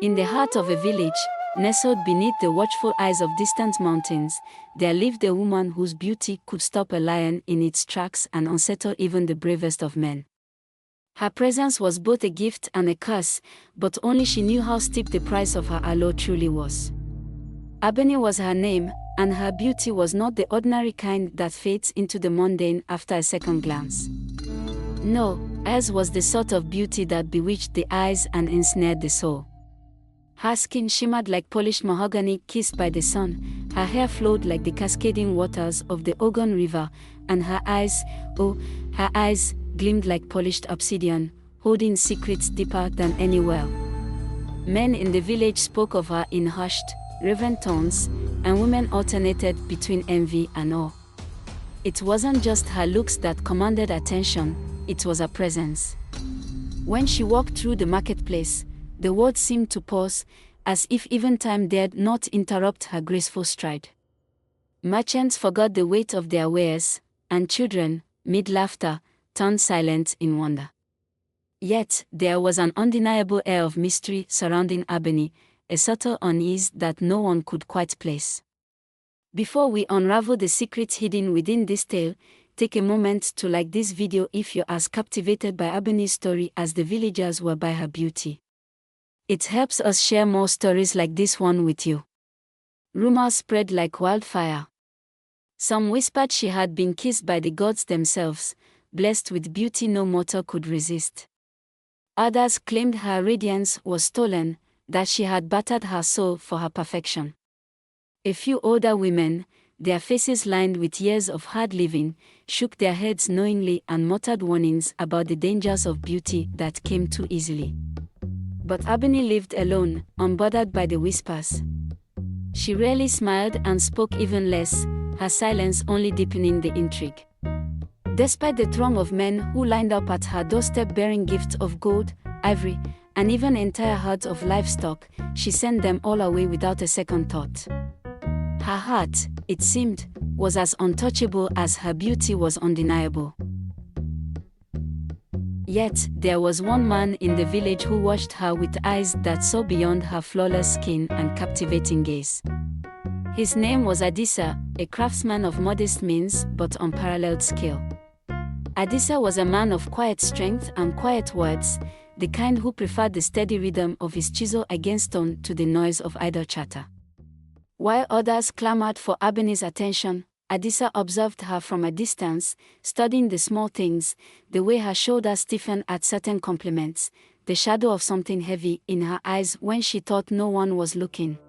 In the heart of a village, nestled beneath the watchful eyes of distant mountains, there lived a woman whose beauty could stop a lion in its tracks and unsettle even the bravest of men. Her presence was both a gift and a curse, but only she knew how steep the price of her allure truly was. Abeni was her name, and her beauty was not the ordinary kind that fades into the mundane after a second glance. No, hers was the sort of beauty that bewitched the eyes and ensnared the soul. Her skin shimmered like polished mahogany kissed by the sun, her hair flowed like the cascading waters of the Ogun River, and her eyes, oh, her eyes, gleamed like polished obsidian, holding secrets deeper than any well. Men in the village spoke of her in hushed, reverent tones, and women alternated between envy and awe. It wasn't just her looks that commanded attention, it was her presence. When she walked through the marketplace, the world seemed to pause, as if even time dared not interrupt her graceful stride. Merchants forgot the weight of their wares, and children, mid laughter, turned silent in wonder. Yet, there was an undeniable air of mystery surrounding Abeni, a subtle unease that no one could quite place. Before we unravel the secrets hidden within this tale, take a moment to like this video if you're as captivated by Abeni's story as the villagers were by her beauty. It helps us share more stories like this one with you. Rumors spread like wildfire. Some whispered she had been kissed by the gods themselves, blessed with beauty no mortal could resist. Others claimed her radiance was stolen, that she had battered her soul for her perfection. A few older women, their faces lined with years of hard living, shook their heads knowingly and muttered warnings about the dangers of beauty that came too easily. But Abeni lived alone, unbothered by the whispers. She rarely smiled and spoke even less, her silence only deepening the intrigue. Despite the throng of men who lined up at her doorstep bearing gifts of gold, ivory, and even entire herds of livestock, she sent them all away without a second thought. Her heart, it seemed, was as untouchable as her beauty was undeniable. Yet, there was one man in the village who watched her with eyes that saw beyond her flawless skin and captivating gaze. His name was Adisa, a craftsman of modest means but unparalleled skill. Adisa was a man of quiet strength and quiet words, the kind who preferred the steady rhythm of his chisel against stone to the noise of idle chatter. While others clamored for Abeni's attention, Adisa observed her from a distance, studying the small things, the way her shoulders stiffened at certain compliments, the shadow of something heavy in her eyes when she thought no one was looking.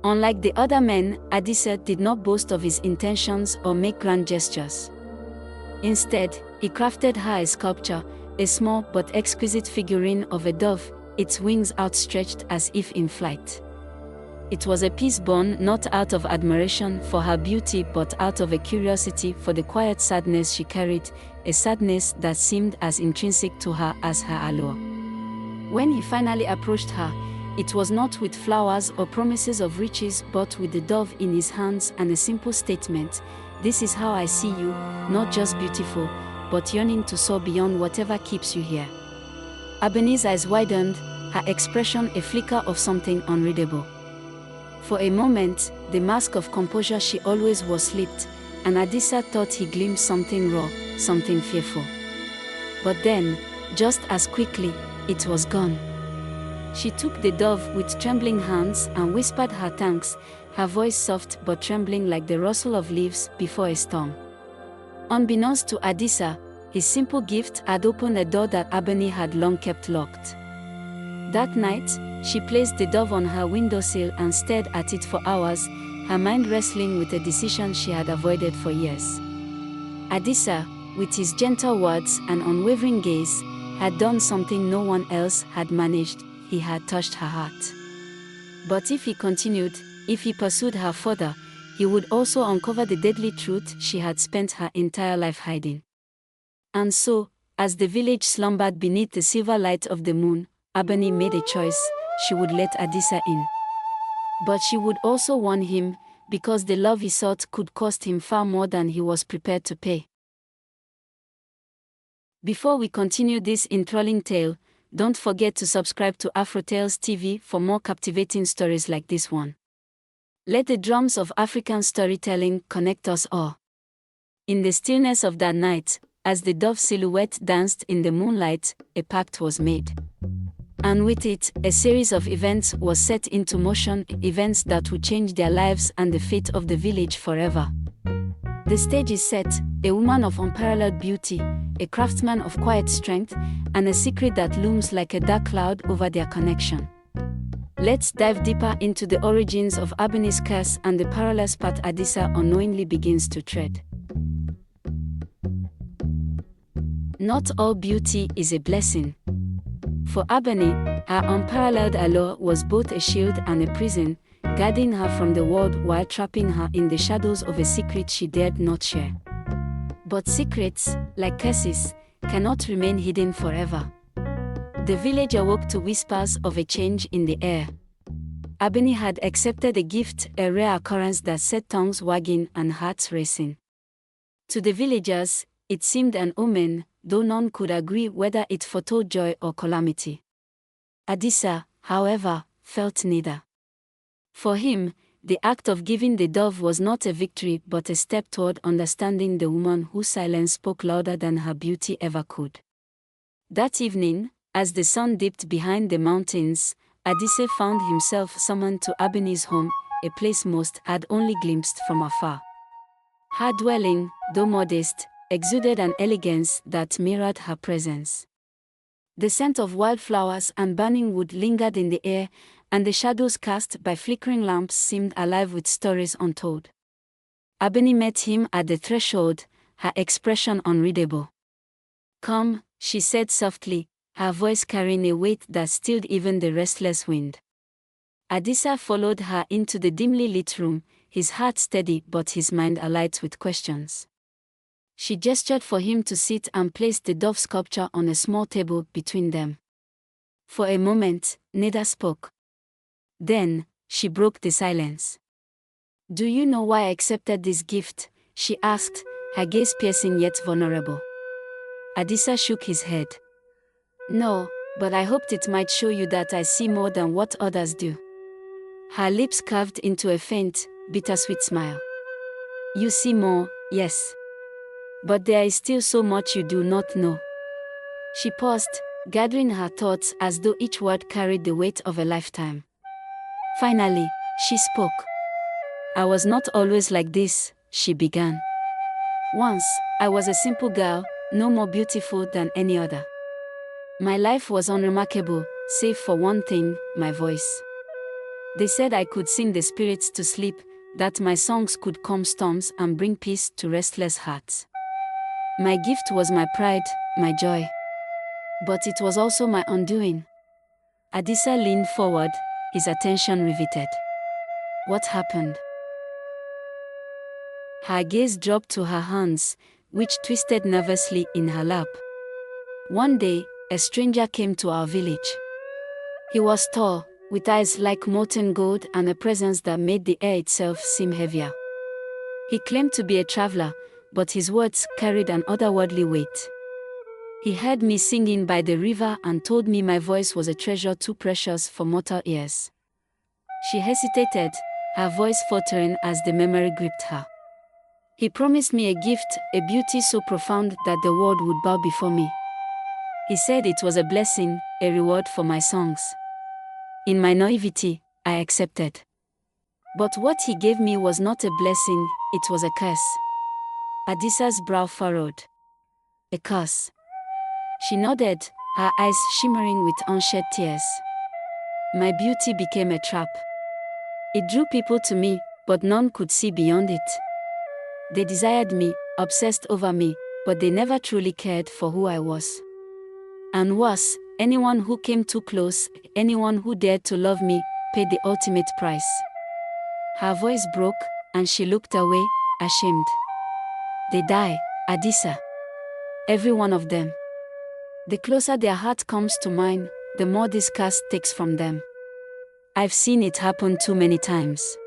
Unlike the other men, Adisa did not boast of his intentions or make grand gestures. Instead, he crafted her a sculpture, a small but exquisite figurine of a dove, its wings outstretched as if in flight. It was a piece born not out of admiration for her beauty but out of a curiosity for the quiet sadness she carried, a sadness that seemed as intrinsic to her as her allure. When he finally approached her, it was not with flowers or promises of riches but with the dove in his hands and a simple statement, "This is how I see you, not just beautiful, but yearning to soar beyond whatever keeps you here." Abeni's eyes widened, her expression a flicker of something unreadable. For a moment, the mask of composure she always wore slipped, and Adisa thought he glimpsed something raw, something fearful. But then, just as quickly, it was gone. She took the dove with trembling hands and whispered her thanks, her voice soft but trembling like the rustle of leaves before a storm. Unbeknownst to Adisa, his simple gift had opened a door that Abeni had long kept locked. That night, she placed the dove on her windowsill and stared at it for hours, her mind wrestling with a decision she had avoided for years. Adisa, with his gentle words and unwavering gaze, had done something no one else had managed. He had touched her heart. But if he continued, if he pursued her further, he would also uncover the deadly truth she had spent her entire life hiding. And so, as the village slumbered beneath the silver light of the moon, Abeni made a choice. She would let Adisa in. But she would also warn him, because the love he sought could cost him far more than he was prepared to pay. Before we continue this enthralling tale, don't forget to subscribe to Afrotales TV for more captivating stories like this one. Let the drums of African storytelling connect us all. In the stillness of that night, as the dove silhouette danced in the moonlight, a pact was made. And with it, a series of events was set into motion, events that would change their lives and the fate of the village forever. The stage is set, a woman of unparalleled beauty, a craftsman of quiet strength, and a secret that looms like a dark cloud over their connection. Let's dive deeper into the origins of Abeni's curse and the perilous path Adisa unknowingly begins to tread. Not all beauty is a blessing. For Abeni, her unparalleled allure was both a shield and a prison, guarding her from the world while trapping her in the shadows of a secret she dared not share. But secrets, like curses, cannot remain hidden forever. The village awoke to whispers of a change in the air. Abeni had accepted a gift, a rare occurrence that set tongues wagging and hearts racing. To the villagers, it seemed an omen, though none could agree whether it foretold joy or calamity. Adisa, however, felt neither. For him, the act of giving the dove was not a victory but a step toward understanding the woman whose silence spoke louder than her beauty ever could. That evening, as the sun dipped behind the mountains, Adisa found himself summoned to Abeni's home, a place most had only glimpsed from afar. Her dwelling, though modest, exuded an elegance that mirrored her presence. The scent of wildflowers and burning wood lingered in the air, and the shadows cast by flickering lamps seemed alive with stories untold. Abeni met him at the threshold, her expression unreadable. "Come," she said softly, her voice carrying a weight that stilled even the restless wind. Adisa followed her into the dimly lit room, his heart steady but his mind alight with questions. She gestured for him to sit and placed the dove sculpture on a small table between them. For a moment, neither spoke. Then, she broke the silence. "Do you know why I accepted this gift?" she asked, her gaze piercing yet vulnerable. Adisa shook his head. "No, but I hoped it might show you that I see more than what others do." Her lips curved into a faint, bittersweet smile. "You see more, yes. But there is still so much you do not know." She paused, gathering her thoughts as though each word carried the weight of a lifetime. Finally, she spoke. "I was not always like this," she began. "Once, I was a simple girl, no more beautiful than any other. My life was unremarkable, save for one thing, my voice. They said I could sing the spirits to sleep, that my songs could calm storms and bring peace to restless hearts. My gift was my pride, my joy. But it was also my undoing." Adisa leaned forward, his attention riveted. "What happened?" Her gaze dropped to her hands, which twisted nervously in her lap. "One day, a stranger came to our village. He was tall, with eyes like molten gold and a presence that made the air itself seem heavier. He claimed to be a traveler, but his words carried an otherworldly weight. He heard me singing by the river and told me my voice was a treasure too precious for mortal ears." She hesitated, her voice faltering as the memory gripped her. "He promised me a gift, a beauty so profound that the world would bow before me. He said it was a blessing, a reward for my songs. In my naivety, I accepted. But what he gave me was not a blessing, it was a curse." Adisa's brow furrowed. "A curse?" She nodded, her eyes shimmering with unshed tears. "My beauty became a trap. It drew people to me, but none could see beyond it. They desired me, obsessed over me, but they never truly cared for who I was. And worse, anyone who came too close, anyone who dared to love me, paid the ultimate price." Her voice broke, and she looked away, ashamed. "They die, Adisa. Every one of them. The closer their heart comes to mine, the more this curse takes from them. I've seen it happen too many times.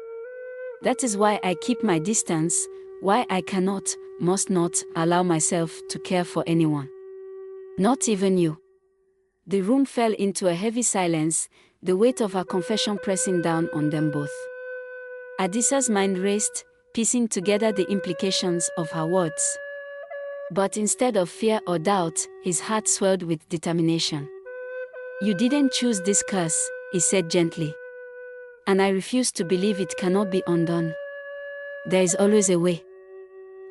That is why I keep my distance, why I cannot, must not, allow myself to care for anyone. Not even you." The room fell into a heavy silence, the weight of her confession pressing down on them both. Adisa's mind raced, piecing together the implications of her words. But instead of fear or doubt, his heart swelled with determination. "You didn't choose this curse," he said gently. "And I refuse to believe it cannot be undone. There is always a way."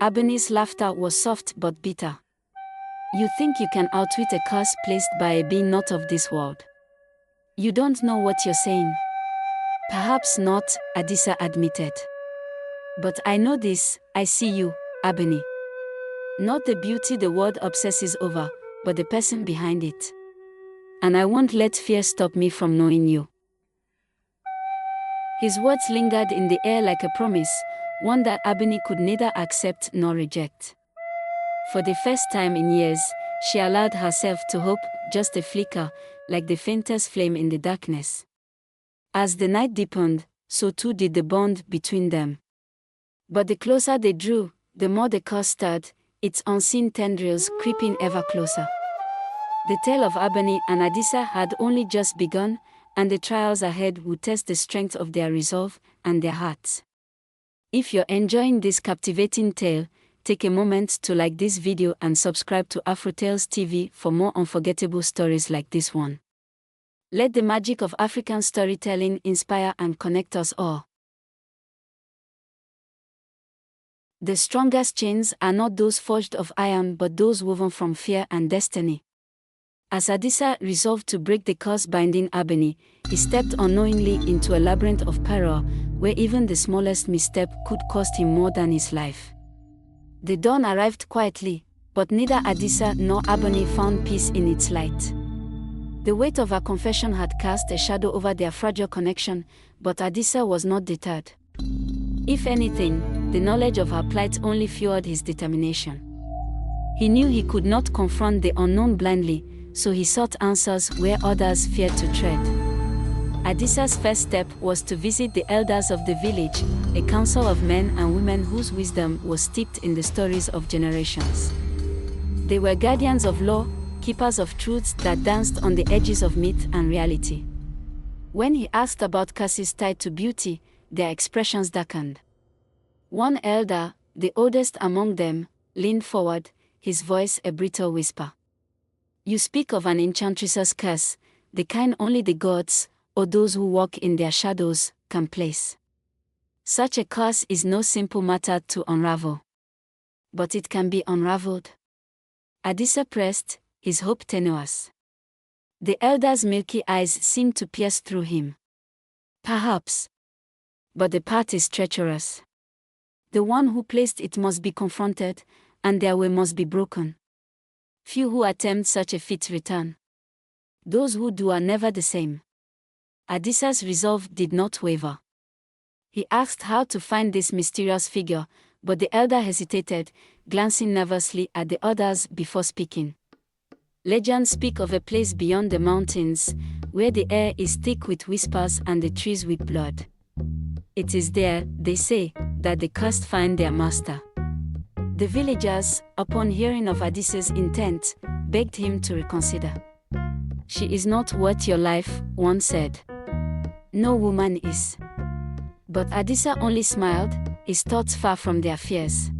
Abeni's laughter was soft but bitter. "You think you can outwit a curse placed by a being not of this world? You don't know what you're saying." "Perhaps not," Adisa admitted. "But I know this, I see you, Abeni. Not the beauty the world obsesses over, but the person behind it. And I won't let fear stop me from knowing you." His words lingered in the air like a promise, one that Abeni could neither accept nor reject. For the first time in years, she allowed herself to hope, just a flicker, like the faintest flame in the darkness. As the night deepened, so too did the bond between them. But the closer they drew, the more the curse stirred, its unseen tendrils creeping ever closer. The tale of Abeni and Adisa had only just begun, and the trials ahead would test the strength of their resolve and their hearts. If you're enjoying this captivating tale, take a moment to like this video and subscribe to Afrotales TV for more unforgettable stories like this one. Let the magic of African storytelling inspire and connect us all. The strongest chains are not those forged of iron but those woven from fear and destiny. As Adisa resolved to break the curse binding Abeni, he stepped unknowingly into a labyrinth of peril, where even the smallest misstep could cost him more than his life. The dawn arrived quietly, but neither Adisa nor Abeni found peace in its light. The weight of her confession had cast a shadow over their fragile connection, but Adisa was not deterred. If anything, the knowledge of her plight only fueled his determination. He knew he could not confront the unknown blindly, so he sought answers where others feared to tread. Adisa's first step was to visit the elders of the village, a council of men and women whose wisdom was steeped in the stories of generations. They were guardians of law, keepers of truths that danced on the edges of myth and reality. When he asked about curses tied to beauty, their expressions darkened. One elder, the oldest among them, leaned forward, his voice a brittle whisper. "You speak of an enchantress's curse, the kind only the gods, or those who walk in their shadows, can place. Such a curse is no simple matter to unravel. But it can be unraveled." Adisa pressed, his hope tenuous. The elder's milky eyes seemed to pierce through him. "Perhaps. But the path is treacherous. The one who placed it must be confronted, and their way must be broken. Few who attempt such a feat return. Those who do are never the same." Adisa's resolve did not waver. He asked how to find this mysterious figure, but the elder hesitated, glancing nervously at the others before speaking. "Legends speak of a place beyond the mountains, where the air is thick with whispers and the trees with blood. It is there, they say, that the cursed find their master." The villagers, upon hearing of Adisa's intent, begged him to reconsider. "She is not worth your life," one said. "No woman is." But Adisa only smiled, his thoughts far from their fears.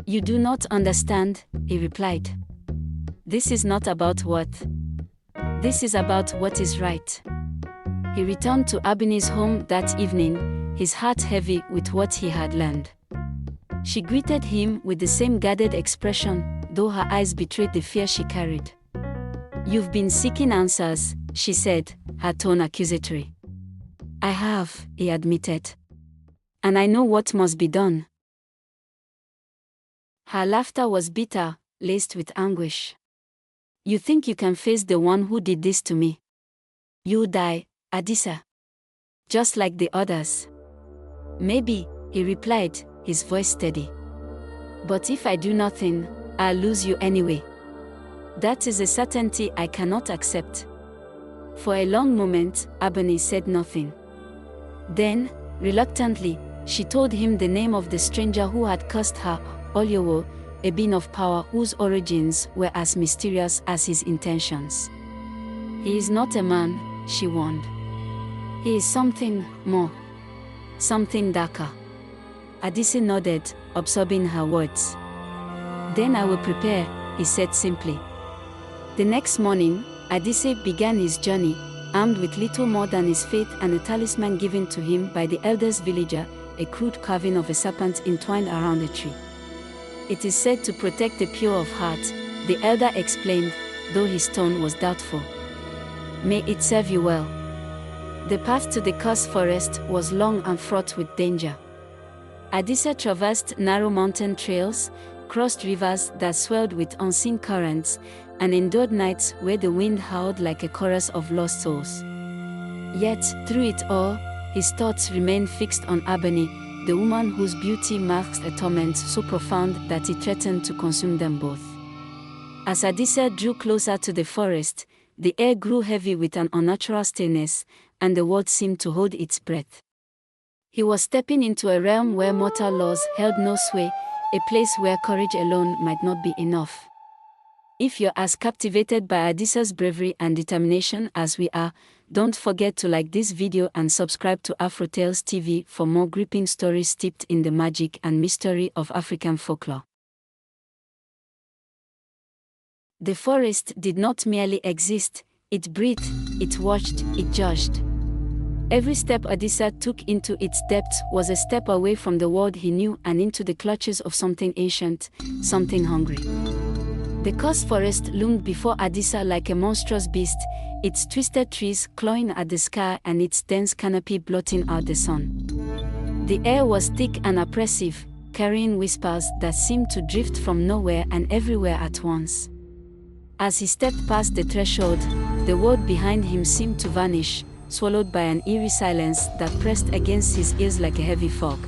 "You do not understand," he replied. "This is not about worth. This is about what is right." He returned to Abeni's home that evening, his heart heavy with what he had learned. She greeted him with the same guarded expression, though her eyes betrayed the fear she carried. "You've been seeking answers," she said, her tone accusatory. "I have," he admitted. "And I know what must be done." Her laughter was bitter, laced with anguish. "You think you can face the one who did this to me? You'll die, Adisa. Just like the others." "Maybe," he replied, his voice steady. "But if I do nothing, I'll lose you anyway. That is a certainty I cannot accept." For a long moment, Abeni said nothing. Then, reluctantly, she told him the name of the stranger who had cursed her, Olyowo, a being of power whose origins were as mysterious as his intentions. He is not a man, she warned. He is something more. Something darker. Adisa nodded, absorbing her words. Then I will prepare, he said simply. The next morning, Adisa began his journey, armed with little more than his faith and a talisman given to him by the eldest villager, a crude carving of a serpent entwined around a tree. It is said to protect the pure of heart, the elder explained, though his tone was doubtful. May it serve you well. The path to the cursed forest was long and fraught with danger. Adisa traversed narrow mountain trails, crossed rivers that swelled with unseen currents, and endured nights where the wind howled like a chorus of lost souls. Yet, through it all, his thoughts remained fixed on Abeni, the woman whose beauty masked a torment so profound that it threatened to consume them both. As Adisa drew closer to the forest, the air grew heavy with an unnatural stillness, and the world seemed to hold its breath. He was stepping into a realm where mortal laws held no sway, a place where courage alone might not be enough. If you're as captivated by Adisa's bravery and determination as we are, don't forget to like this video and subscribe to Afro Tales TV for more gripping stories steeped in the magic and mystery of African folklore. The forest did not merely exist, it breathed, it watched, it judged. Every step Adisa took into its depths was a step away from the world he knew and into the clutches of something ancient, something hungry. The cursed forest loomed before Adisa like a monstrous beast, its twisted trees clawing at the sky and its dense canopy blotting out the sun. The air was thick and oppressive, carrying whispers that seemed to drift from nowhere and everywhere at once. As he stepped past the threshold, the world behind him seemed to vanish, swallowed by an eerie silence that pressed against his ears like a heavy fog.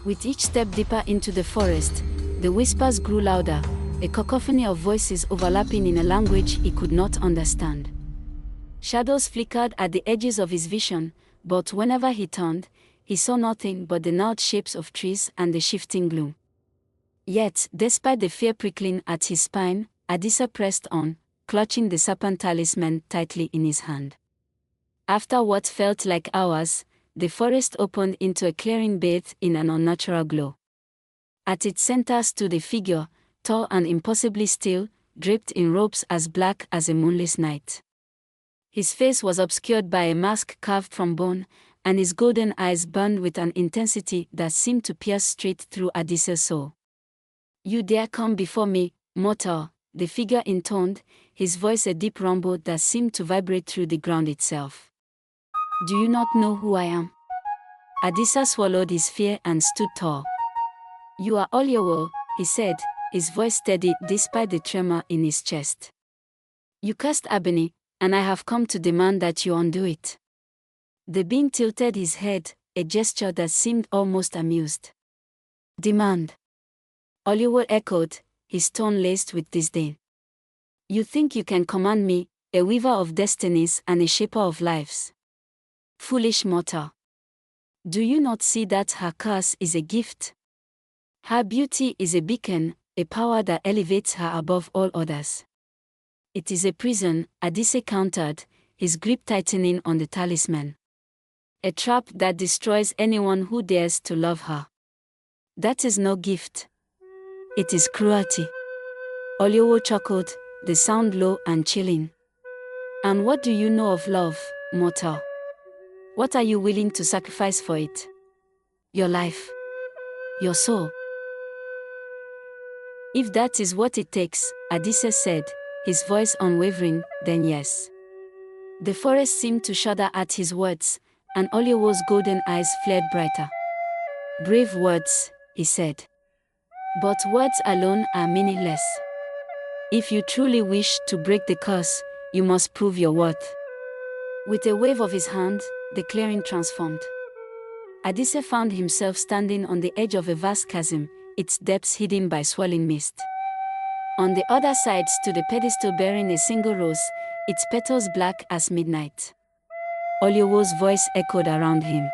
With each step deeper into the forest, the whispers grew louder, a cacophony of voices overlapping in a language he could not understand. Shadows flickered at the edges of his vision, but whenever he turned, he saw nothing but the gnarled shapes of trees and the shifting gloom. Yet, despite the fear prickling at his spine, Adisa pressed on, clutching the serpent talisman tightly in his hand. After what felt like hours, the forest opened into a clearing bathed in an unnatural glow. At its center stood a figure, tall and impossibly still, draped in robes as black as a moonless night. His face was obscured by a mask carved from bone, and his golden eyes burned with an intensity that seemed to pierce straight through Adisa's soul. "You dare come before me, mortal," the figure intoned, his voice a deep rumble that seemed to vibrate through the ground itself. "Do you not know who I am?" Adisa swallowed his fear and stood tall. "You are unwavering," he said, his voice steady despite the tremor in his chest. "You cursed Abeni, and I have come to demand that you undo it." The being tilted his head, a gesture that seemed almost amused. "Demand?" Unwavering echoed, his tone laced with disdain. "You think you can command me, a weaver of destinies and a shaper of lives? Foolish mortal. Do you not see that her curse is a gift? Her beauty is a beacon, a power that elevates her above all others. It is a prison," Adisa countered, his grip tightening on the talisman. "A trap that destroys anyone who dares to love her. That is no gift. It is cruelty." Unwavering chuckled, the sound low and chilling. "And what do you know of love, mortal? What are you willing to sacrifice for it? Your life? Your soul? If that is what it takes," Adisa said, his voice unwavering, "then yes." The forest seemed to shudder at his words, and Unwavering's golden eyes flared brighter. "Brave words," he said. "But words alone are meaningless. If you truly wish to break the curse, you must prove your worth." With a wave of his hand, the clearing transformed. Adisa found himself standing on the edge of a vast chasm, its depths hidden by swirling mist. On the other side stood a pedestal bearing a single rose, its petals black as midnight. Unwavering's voice echoed around him.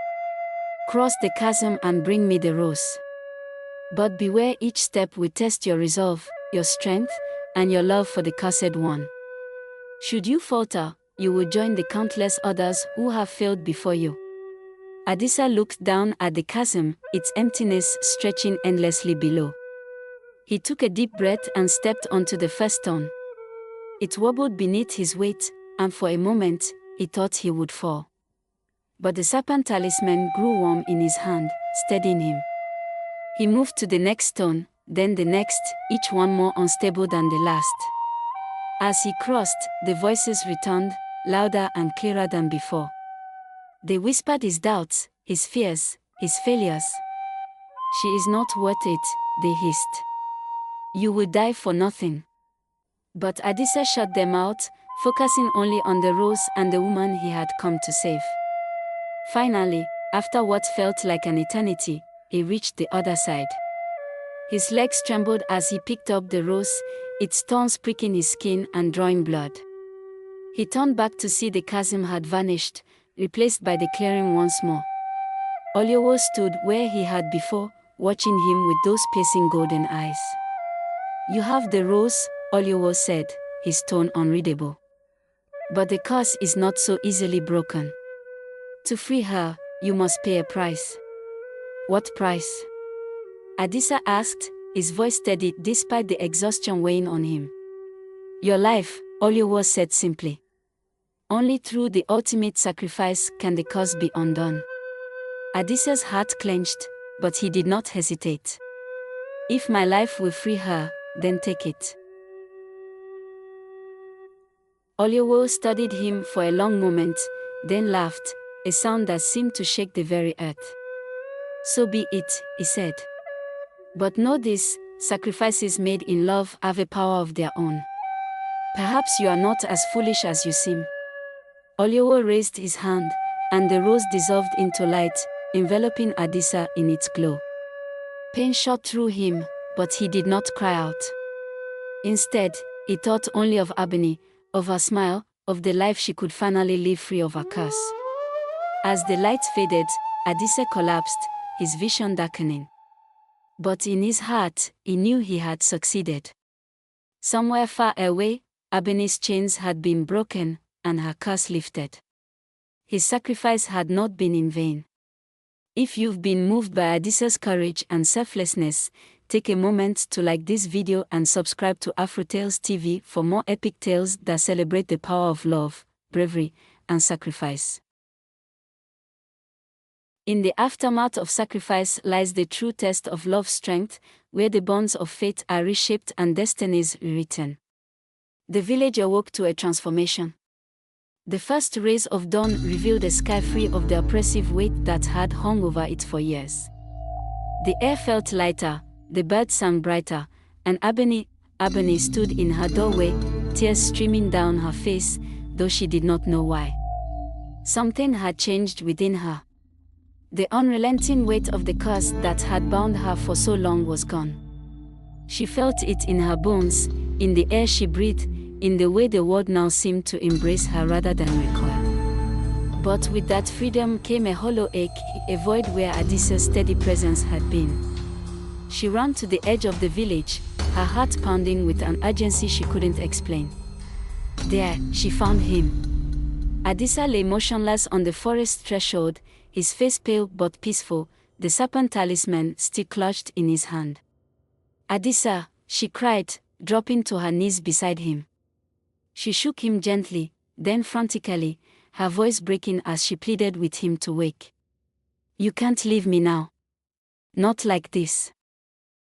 "Cross the chasm and bring me the rose. But beware, each step will test your resolve, your strength, and your love for the cursed one. Should you falter, you will join the countless others who have failed before you. Adisa looked down at the chasm, its emptiness stretching endlessly below. He took a deep breath and stepped onto the first stone. It wobbled beneath his weight, and for a moment, he thought he would fall. But the serpent talisman grew warm in his hand, steadying him. He moved to the next stone, then the next, each one more unstable than the last. As he crossed, the voices returned, louder and clearer than before. They whispered his doubts, his fears, his failures. "She is not worth it," they hissed. "You will die for nothing." But Adisa shut them out, focusing only on the rose and the woman he had come to save. Finally, after what felt like an eternity, he reached the other side. His legs trembled as he picked up the rose, its thorns pricking his skin and drawing blood. He turned back to see the chasm had vanished, replaced by the clearing once more. Oliowo stood where he had before, watching him with those piercing golden eyes. "You have the rose," Oliowo said, his tone unreadable. "But the curse is not so easily broken. To free her, you must pay a price." "What price?" Adisa asked, his voice steady despite the exhaustion weighing on him. "Your life," Oliowo said simply. "Only through the ultimate sacrifice can the curse be undone." Adisa's heart clenched, but he did not hesitate. "If my life will free her, then take it." Oliowo studied him for a long moment, then laughed, a sound that seemed to shake the very earth. "So be it," he said. "But know this, sacrifices made in love have a power of their own. Perhaps you are not as foolish as you seem." Oliowo raised his hand, and the rose dissolved into light, enveloping Adisa in its glow. Pain shot through him, but he did not cry out. Instead, he thought only of Abeni, of her smile, of the life she could finally live free of her curse. As the light faded, Adisa collapsed, his vision darkening. But in his heart, he knew he had succeeded. Somewhere far away, Abeni's chains had been broken, and her curse lifted. His sacrifice had not been in vain. If you've been moved by Adisa's courage and selflessness, take a moment to like this video and subscribe to Afrotales TV for more epic tales that celebrate the power of love, bravery, and sacrifice. In the aftermath of sacrifice lies the true test of love's strength, where the bonds of fate are reshaped and destinies rewritten. The village awoke to a transformation. The first rays of dawn revealed a sky free of the oppressive weight that had hung over it for years. The air felt lighter, the birds sang brighter, and Abeni stood in her doorway, tears streaming down her face, though she did not know why. Something had changed within her. The unrelenting weight of the curse that had bound her for so long was gone. She felt it in her bones, in the air she breathed, in the way the world now seemed to embrace her rather than recoil. But with that freedom came a hollow ache, a void where Adisa's steady presence had been. She ran to the edge of the village, her heart pounding with an urgency she couldn't explain. There, she found him. Adisa lay motionless on the forest threshold, his face pale but peaceful, the serpent talisman still clutched in his hand. "Adisa," she cried, dropping to her knees beside him. She shook him gently, then frantically, her voice breaking as she pleaded with him to wake. "You can't leave me now. Not like this.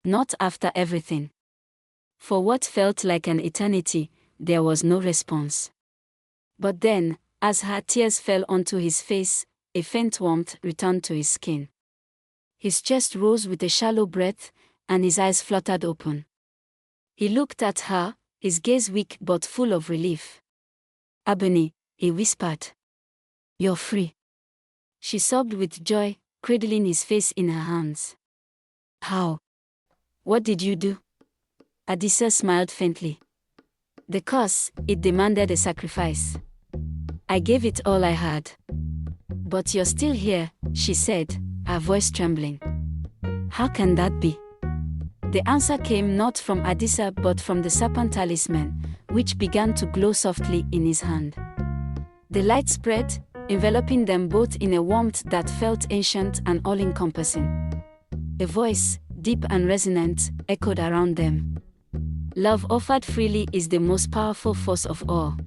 Not after everything." For what felt like an eternity, there was no response. But then, as her tears fell onto his face, a faint warmth returned to his skin. His chest rose with a shallow breath, and his eyes fluttered open. He looked at her, his gaze weak but full of relief. "Abeni," he whispered. "You're free." She sobbed with joy, cradling his face in her hands. "How? What did you do?" Adisa smiled faintly. "The curse, it demanded a sacrifice. I gave it all I had." "But you're still here," she said, her voice trembling. "How can that be?" The answer came not from Adisa but from the serpent talisman, which began to glow softly in his hand. The light spread, enveloping them both in a warmth that felt ancient and all-encompassing. A voice, deep and resonant, echoed around them. Love offered freely is the most powerful force of all.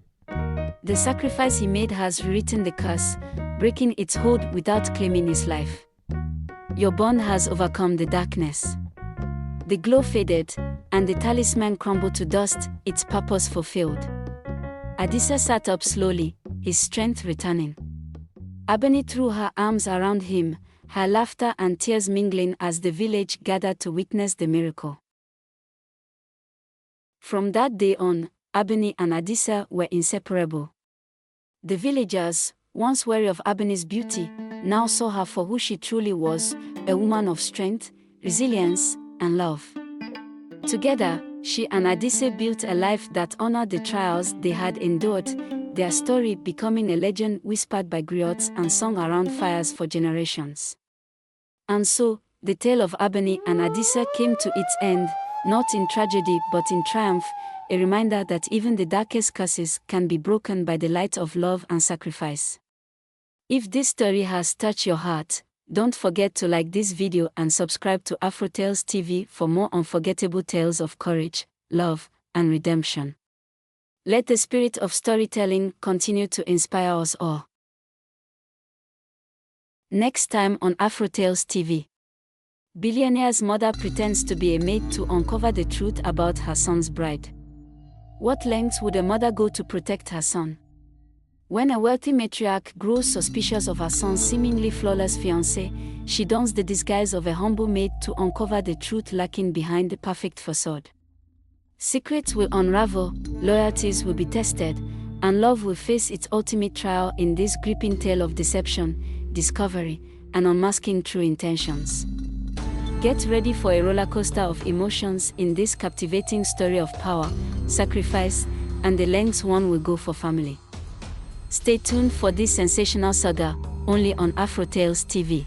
The sacrifice he made has rewritten the curse, breaking its hold without claiming his life. Your bond has overcome the darkness. The glow faded, and the talisman crumbled to dust, its purpose fulfilled. Adisa sat up slowly, his strength returning. Abeni threw her arms around him, her laughter and tears mingling as the village gathered to witness the miracle. From that day on, Abeni and Adisa were inseparable. The villagers, once wary of Abeni's beauty, now saw her for who she truly was, a woman of strength, resilience, and love. Together, she and Adisa built a life that honored the trials they had endured, their story becoming a legend whispered by griots and sung around fires for generations. And so, the tale of Abeni and Adisa came to its end, not in tragedy but in triumph, a reminder that even the darkest curses can be broken by the light of love and sacrifice. If this story has touched your heart, don't forget to like this video and subscribe to Afrotales TV for more unforgettable tales of courage, love, and redemption. Let the spirit of storytelling continue to inspire us all. Next time on Afrotales TV. Billionaire's mother pretends to be a maid to uncover the truth about her son's bride. What lengths would a mother go to protect her son? When a wealthy matriarch grows suspicious of her son's seemingly flawless fiancé, she dons the disguise of a humble maid to uncover the truth lurking behind the perfect facade. Secrets will unravel, loyalties will be tested, and love will face its ultimate trial in this gripping tale of deception, discovery, and unmasking true intentions. Get ready for a rollercoaster of emotions in this captivating story of power, sacrifice, and the lengths one will go for family. Stay tuned for this sensational saga, only on Afrotales TV.